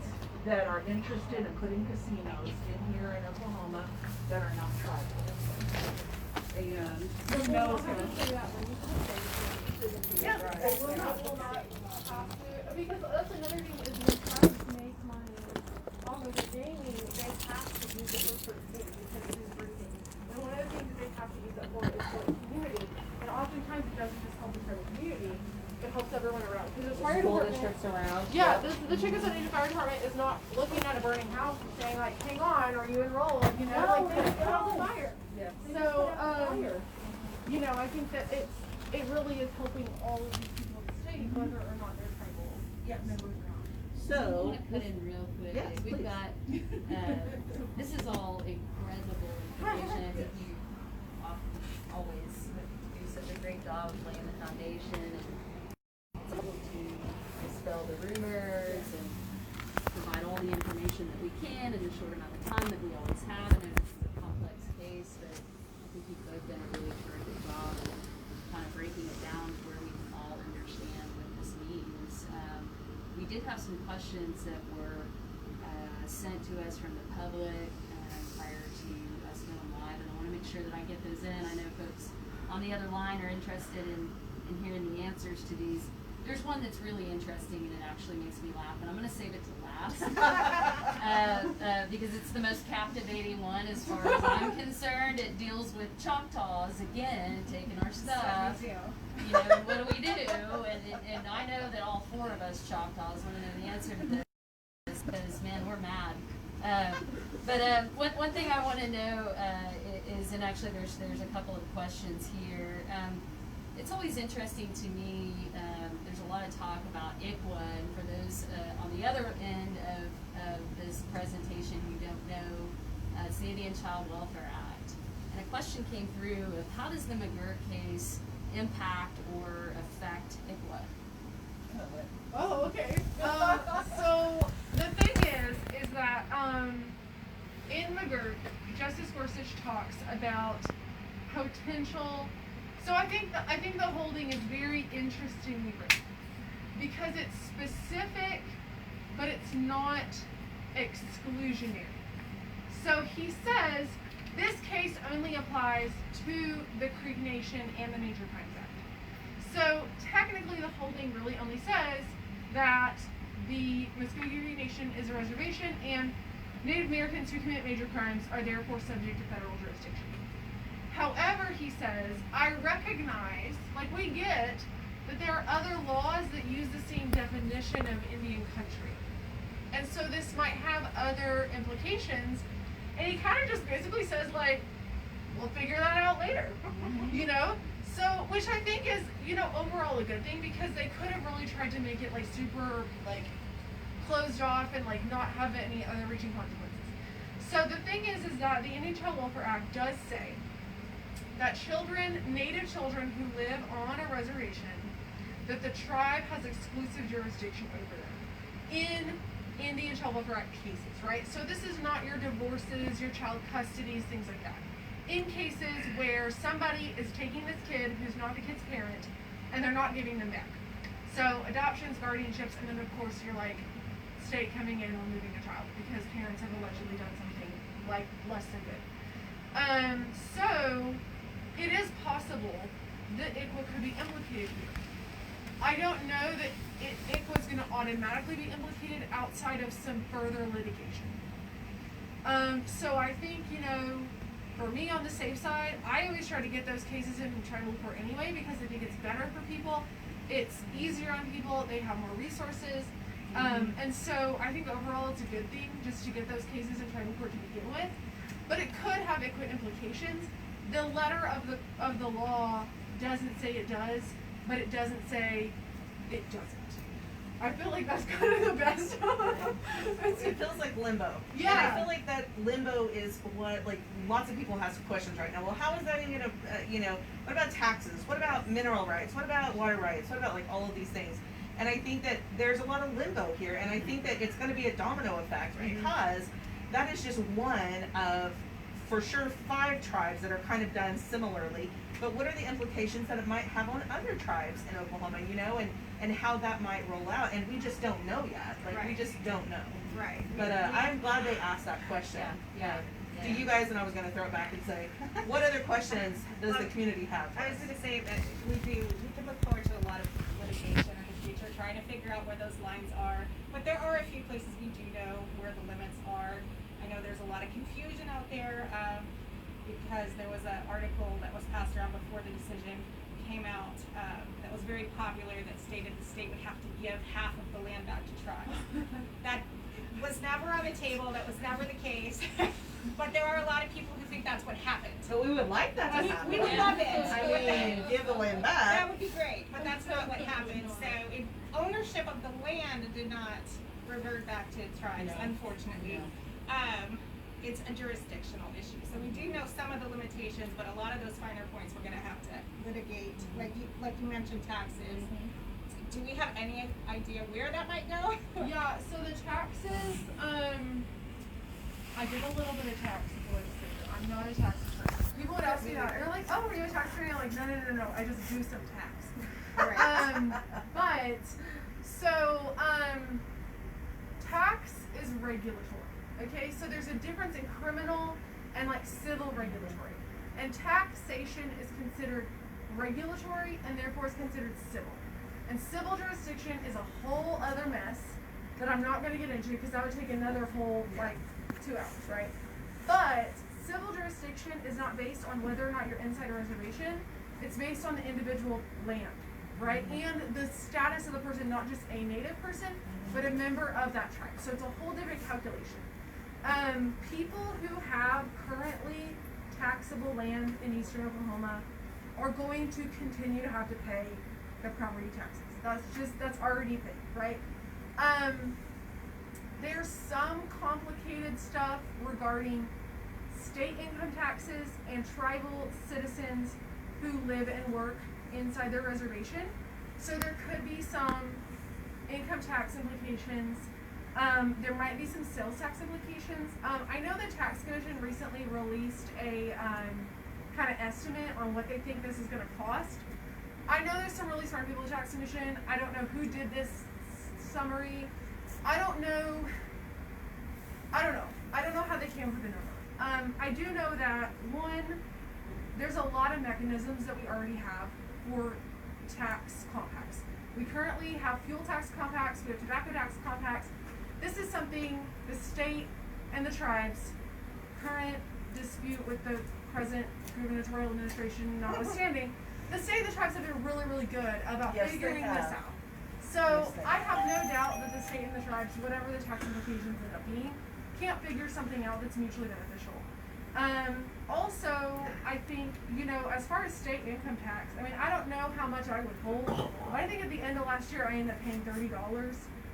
that are interested in putting casinos in here in Oklahoma that are not tribal. And who knows? Yeah, they will not have to, because that's another thing is when tribes make money off of the gaming, they have to use it for certain things because it is breeding. And one of the things that they have to use it for is for the community. And oftentimes it doesn't just help the tribal community, it helps everyone around. Because the fire department, around. yeah, the Chickasaw Nation Fire Department is not looking at a burning house and saying like, hang on, are you enrolled? Like they just put out the fire. Yes. So, I think that it really is helping all of these people in the state, whether or not they're tribal members or not. I So, want to cut in real quick. Yes, We've please. got, this is all incredible information. I think you always do such a great job of laying the foundation and it's able to dispel the rumors and provide all the information that we can in the short amount of time that we always have. I know this is a complex case, but I think you've both done a really terrific job of kind of breaking it down to where we can all understand what this means. We did have some questions that were sent to us from the public prior to us going live, and I want to make sure that I get those in. I know folks on the other line are interested in hearing the answers to these. There's one that's really interesting and it actually makes me laugh, and I'm going to save it to last because it's the most captivating one as far as I'm concerned. It deals with Choctaws again taking our stuff. What do we do? And I know that all four of us Choctaws want to know the answer to this because, man, we're mad. But one thing I want to know is, and actually there's a couple of questions here. it's always interesting to me. There's a lot of talk about ICWA, and for those on the other end of this presentation who don't know, it's the Indian Child Welfare Act. And a question came through of how does the McGirt case impact or affect ICWA? Oh, okay. So the thing is that in McGirt, Justice Gorsuch talks about potential. So I think the holding is very interestingly written because it's specific, but it's not exclusionary. So he says this case only applies to the Creek Nation and the Major Crimes Act. So technically the holding really only says that the Muscogee Nation is a reservation and Native Americans who commit major crimes are therefore subject to federal jurisdiction. However, he says, I recognize, like we get, that there are other laws that use the same definition of Indian country. And so this might have other implications. And he kind of just basically says, like, we'll figure that out later, you know? So, which I think is, you know, overall a good thing because they could have really tried to make it, like, super, like, closed off and, like, not have any other reaching consequences. So the thing is that the Indian Child Welfare Act does say that children, Native children who live on a reservation, that the tribe has exclusive jurisdiction over them in Indian Child Welfare Act cases, right? So this is not your divorces, your child custodies, things like that. In cases where somebody is taking this kid who's not the kid's parent and they're not giving them back. So adoptions, guardianships, and then of course you're like state coming in and removing a child because parents have allegedly done something like less than good. So it is possible that ICWA could be implicated here. I don't know that ICWA is going to automatically be implicated outside of some further litigation. So I think, you know, for me on the safe side, I always try to get those cases in tribal court anyway because I think it's better for people. It's easier on people. They have more resources. And so I think overall it's a good thing just to get those cases in tribal court to begin with. But it could have ICWA implications. The letter of the law doesn't say it does, but it doesn't say it doesn't. I feel like that's kind of the best. It feels like limbo. Yeah. And I feel like that limbo is what, like, lots of people have questions right now. Well, how is that going to, you know, what about taxes? What about mineral rights? What about water rights? What about, like, all of these things? And I think that there's a lot of limbo here, and I think that it's going to be a domino effect because that is just one of, for sure, 5 tribes that are kind of done similarly. But what are the implications that it might have on other tribes in Oklahoma, you know, and how that might roll out? And we just don't know yet. Like, we just don't know. Right. But I'm glad they asked that question. Yeah. Do you guys, and I was going to throw it back and say, what other questions does the community have? I was going to say that we can look forward to a lot of litigation in the future, trying to figure out where those lines are. But there are a few places we do know where the limits are. I know there's a lot of confusion out there because there was an article that was passed around before the decision came out that was very popular that stated the state would have to give half of the land back to tribes. That was never on the table. That was never the case. But there are a lot of people who think that's what happened. So we would like that to happen. We would love it. I mean, give the land That back. would be great, but that's not what happened. So ownership of the land did not revert back to tribes, unfortunately. It's a jurisdictional issue. So we do know some of the limitations, but a lot of those finer points we're going to have to litigate. Like you mentioned, taxes. Do we have any idea where that might go? Yeah, so the taxes, I did a little bit of tax legislature. I'm not a tax attorney. People would ask me that. They're like, oh, are you a tax attorney? I'm like, no. I just do some tax. But, so, tax is regulatory. Okay, so there's a difference in criminal and like civil regulatory. And taxation is considered regulatory and therefore is considered civil. And civil jurisdiction is a whole other mess that I'm not going to get into because that would take another whole like 2 hours, right? But civil jurisdiction is not based on whether or not you're inside a reservation. It's based on the individual land, right? And the status of the person, not just a native person, but a member of that tribe. So it's a whole different calculation. People who have currently taxable land in eastern Oklahoma are going to continue to have to pay the property taxes. That's already paid, right? There's some complicated stuff regarding state income taxes and tribal citizens who live and work inside their reservation. So there could be some income tax implications. There might be some sales tax implications. I know the tax commission recently released a kind of estimate on what they think this is going to cost. I know there's some really smart people at the tax commission. I don't know who did this summary. I don't know how they came up with the number. I do know that, one, there's a lot of mechanisms that we already have for tax compacts. We currently have fuel tax compacts, we have tobacco tax compacts. This is something the state and the tribes, current dispute with the present gubernatorial administration notwithstanding, the state and the tribes have been really, really good about figuring this out. So I have no doubt that the state and the tribes, whatever the tax implications end up being, can't figure something out that's mutually beneficial. Also, I think, as far as state income tax, I mean, I don't know how much I withhold, but I think at the end of last year I ended up paying $30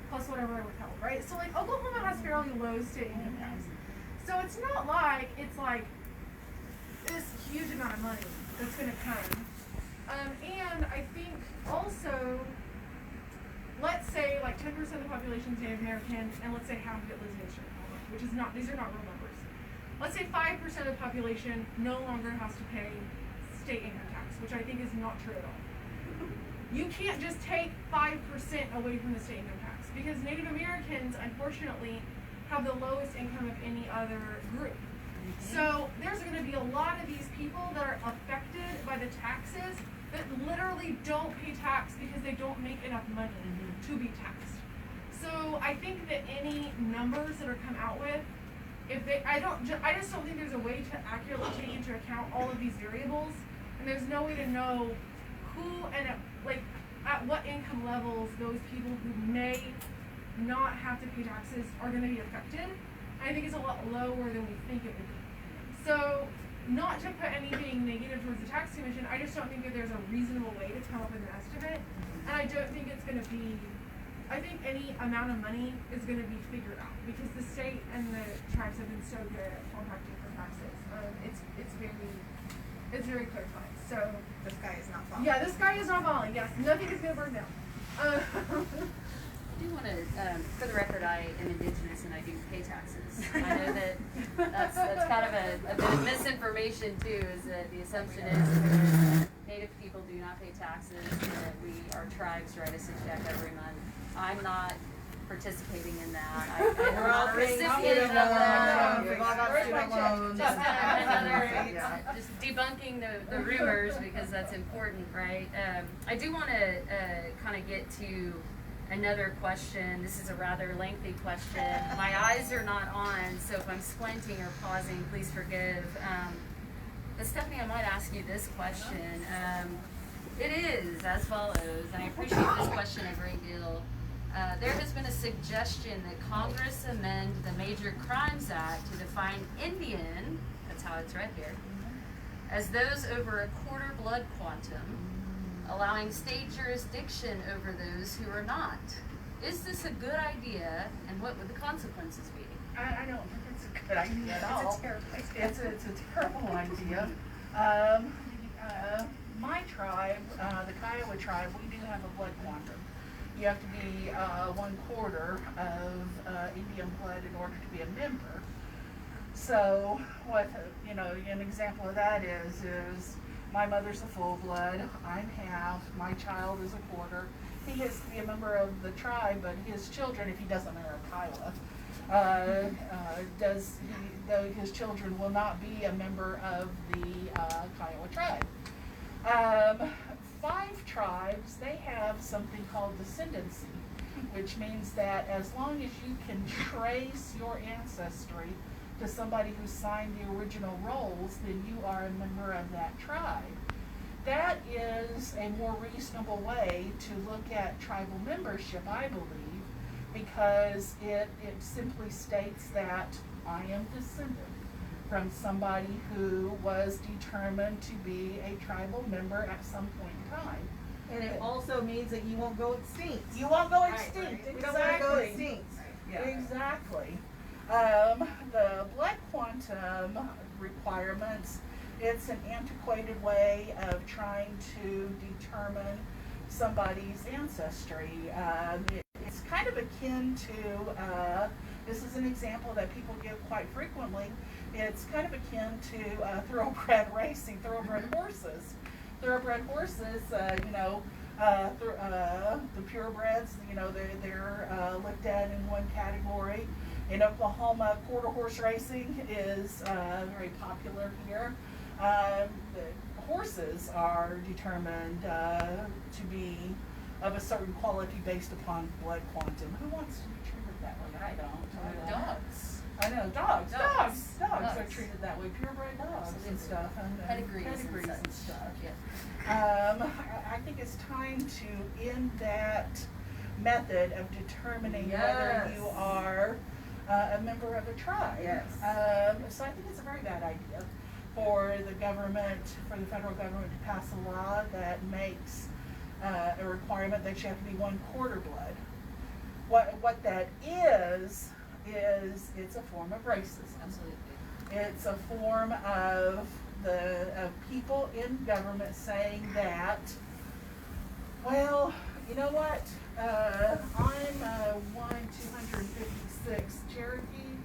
plus whatever I withheld, right? So like Oklahoma has fairly low state income tax. So it's not like it's like this huge amount of money that's gonna come. And I think also, let's say like 10% of the population is Native American, and let's say half of it lives in Eastern Oklahoma, which is not, these are not real numbers. Let's say 5% of the population no longer has to pay state income tax, which I think is not true at all. You can't just take 5% away from the state income tax, because Native Americans, unfortunately, have the lowest income of any other group. So there's going to be a lot of these people that are affected by the taxes that literally don't pay tax because they don't make enough money to be taxed. So I think that any numbers that are come out with, I just don't think there's a way to accurately take into account all of these variables, and there's no way to know who and at what income levels those people who may not have to pay taxes are going to be affected. I think it's a lot lower than we think it would be. So, not to put anything negative towards the tax commission, I just don't think that there's a reasonable way to come up with an estimate, and I don't think it's going to be. I think any amount of money is going to be figured out because the state and the tribes have been so good at compacting for taxes. It's very clear cut. So This guy is not falling. yeah, this guy is not falling. Yes, nothing is going to burn down. I do want to, for the record, I am Indigenous and I do pay taxes. I know that's kind of a bit of misinformation too, is that the assumption is that Native people do not pay taxes, that our tribes write us a check every month. I'm not participating in that. I'm not a recipient of that. We've all got student loans. Just debunking the rumors because that's important, right? I do want to kind of get to another question. This is a rather lengthy question. My eyes are not on, so if I'm squinting or pausing, please forgive. But Stephanie, I might ask you this question. It is as follows, and I appreciate this question a great deal. There has been a suggestion that Congress amend the Major Crimes Act to define Indian, that's how it's read here, as those over a quarter blood quantum, allowing state jurisdiction over those who are not. Is this a good idea, and what would the consequences be? I don't think it's a good idea at all. It's a terrible idea. It's a terrible idea. My tribe, the Kiowa tribe, we do have a blood quantum. You have to be 1/4 of Indian blood in order to be a member. So what, an example of that is my mother's a full blood, I'm half, my child is a quarter. He has to be a member of the tribe, but his children, if he doesn't marry a Kiowa, his children will not be a member of the Kiowa tribe. 5 tribes, they have something called descendancy, which means that as long as you can trace your ancestry to somebody who signed the original rolls, then you are a member of that tribe. That is a more reasonable way to look at tribal membership, I believe, because it simply states that I am descendant from somebody who was determined to be a tribal member at some point in time. And it also means that you won't go extinct. You won't go Right, extinct. right. We don't want to go Exactly. extinct. Yeah. Exactly. The blood quantum requirements, it's an antiquated way of trying to determine somebody's ancestry. It's kind of akin to, this is an example that people give quite frequently, it's kind of akin to thoroughbred racing, thoroughbred horses. Thoroughbred horses, the purebreds, they're looked at in one category. In Oklahoma, quarter horse racing is very popular here. The horses are determined to be of a certain quality based upon blood quantum. Who wants to be treated that way? I don't. Dogs. I know, dogs are Dogs. treated that way, purebred dogs and Absolutely. stuff. And Pedigrees and and such. stuff. Yeah. I think it's time to end that method of determining whether you Yes. are a member of a tribe. Yes. So I think it's a very bad idea for the government, for the federal government to pass a law that makes a requirement that you have to be 1/4 blood. What that is it's a form of racism. Absolutely. It's a form of people in government saying that, well, you know what? I'm a 1/256 Cherokee,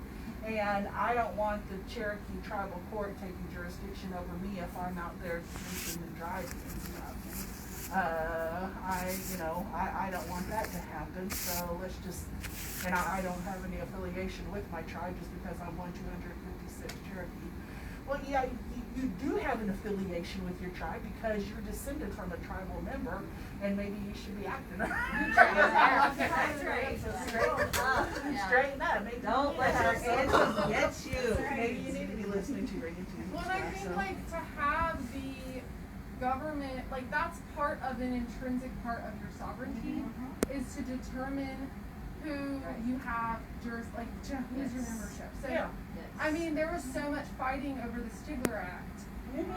and I don't want the Cherokee tribal court taking jurisdiction over me if I'm out there drinking and driving and stuff. I don't want that to happen. So let's just, and I don't have any affiliation with my tribe just because I'm 1/256 Cherokee. Well, yeah, you do have an affiliation with your tribe because you're descended from a tribal member, and maybe you should be acting. That's right. Straighten up. Yeah. Straighten up. Maybe Don't let her answer get you. Maybe you need to be listening to your intuition. Well, and I think like to have the government, like that's part of an intrinsic part of your sovereignty, is to determine who you have who's your membership. So Yeah. I mean, there was so much fighting over the Stigler Act,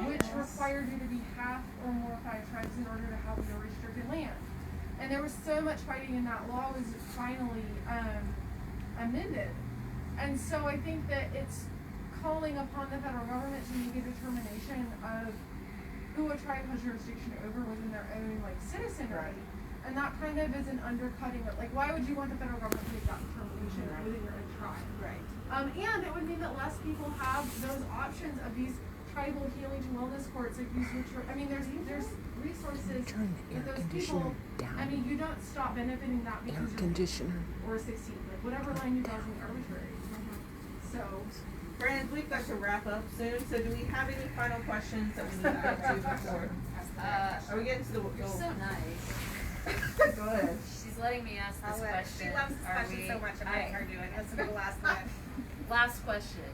which required you to be half or more 5 tribes in order to have your restricted land. And there was so much fighting, and that law was finally amended. And so I think that it's calling upon the federal government to make a determination of who a tribe has jurisdiction over within their own citizenry. Right. And that kind of is an undercutting of why would you want the federal government to make that determination within your own tribe? Right. And it would mean that less people have those options of these tribal healing to wellness courts, like these there's resources that those people. I mean, you don't stop benefiting that because or 16, whatever line you draw is arbitrary. So, Friends, we've got to wrap up soon. So, do we have any final questions that we need to get to before? Are we getting to the? You're so nice. Go ahead. She's letting me ask this question. She loves this question so much. I'm letting her do it. That's the last one. Last question.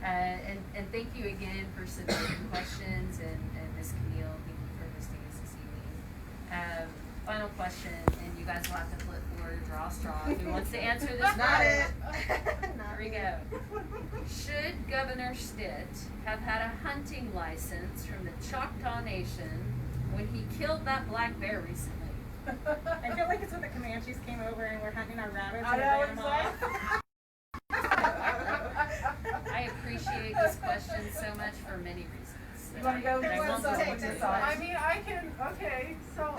And thank you again for submitting questions, and Ms. Camille, thank you for hosting us this evening. Final question, and you guys will have to flip forward or draw a straw. Who wants to answer this Not first? it. Here we go. Should Governor Stitt have had a hunting license from the Choctaw Nation when he killed that black bear recently? I feel like it's when the Comanches came over and were hunting our rabbits. I and know, ran them off. I appreciate this question so much for many reasons. You want to go? that I Who won't wants to go take into. this I on? mean, I can. Okay, so.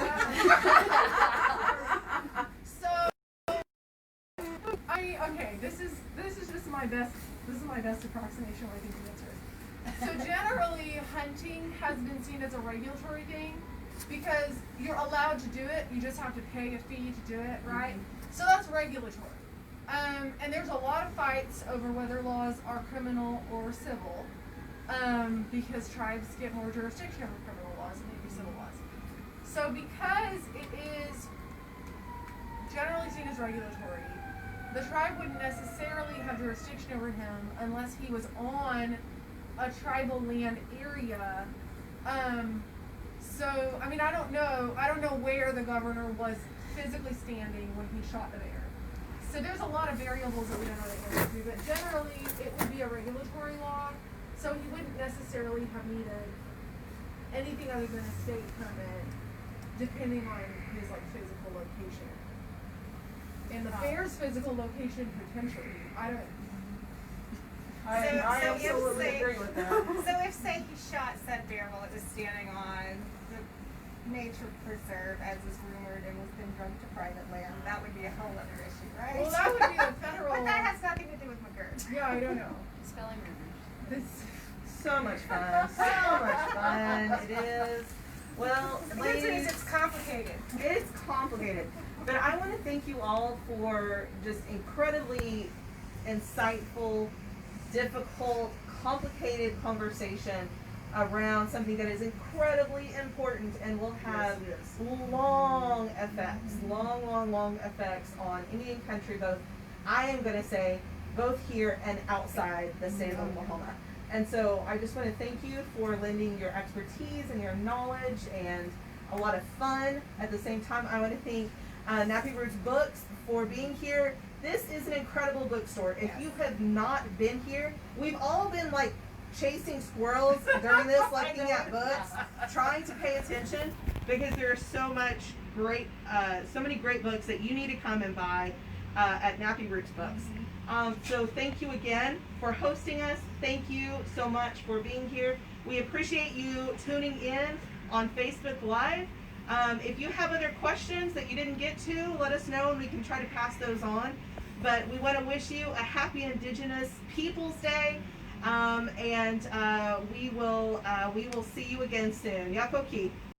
This is just my best. This is my best approximation where I think the answer is. So generally, hunting has been seen as a regulatory thing because you're allowed to do it. You just have to pay a fee to do it, right? So that's regulatory. And there's a lot of fights over whether laws are criminal or civil, because tribes get more jurisdiction over criminal laws than they do civil laws. So because it is generally seen as regulatory, the tribe wouldn't necessarily have jurisdiction over him unless he was on a tribal land area. So I mean, I don't know where the governor was physically standing when he shot the bear. So there's a lot of variables that we don't know the answer to, but generally it would be a regulatory law. So he wouldn't necessarily have needed anything other than a state permit, depending on his like physical location. And the fair's physical location potentially, I don't. I So absolutely if, say- agree with that. So if, say, he shot said bear while it was standing on the nature preserve, as is rumored, and was then drunk to private land, that would be a whole other issue, right? Well, that would be a federal. But that has nothing to do with McGirt. Yeah, I don't know. Spelling rumors. This, So much fun. So much fun. It is. Well, The answer is ladies, it's complicated. it's complicated. But I want to thank you all for just incredibly insightful, difficult, complicated conversation around something that is incredibly important and will have long effects, long effects on Indian country, both, I am going to say, both here and outside the state of Oklahoma. And so I just want to thank you for lending your expertise and your knowledge and a lot of fun. At the same time, I want to thank Nappy Roots Books for being here. This is an incredible bookstore. If you have not been here, we've all been like chasing squirrels during this, looking at books, trying to pay attention, because there are so many great books that you need to come and buy at Nappy Roots Books. So thank you again for hosting us. Thank you so much for being here. We appreciate you tuning in on Facebook Live. If you have other questions that you didn't get to, let us know and we can try to pass those on. But we want to wish you a happy Indigenous Peoples Day, and we will see you again soon. Yakoki.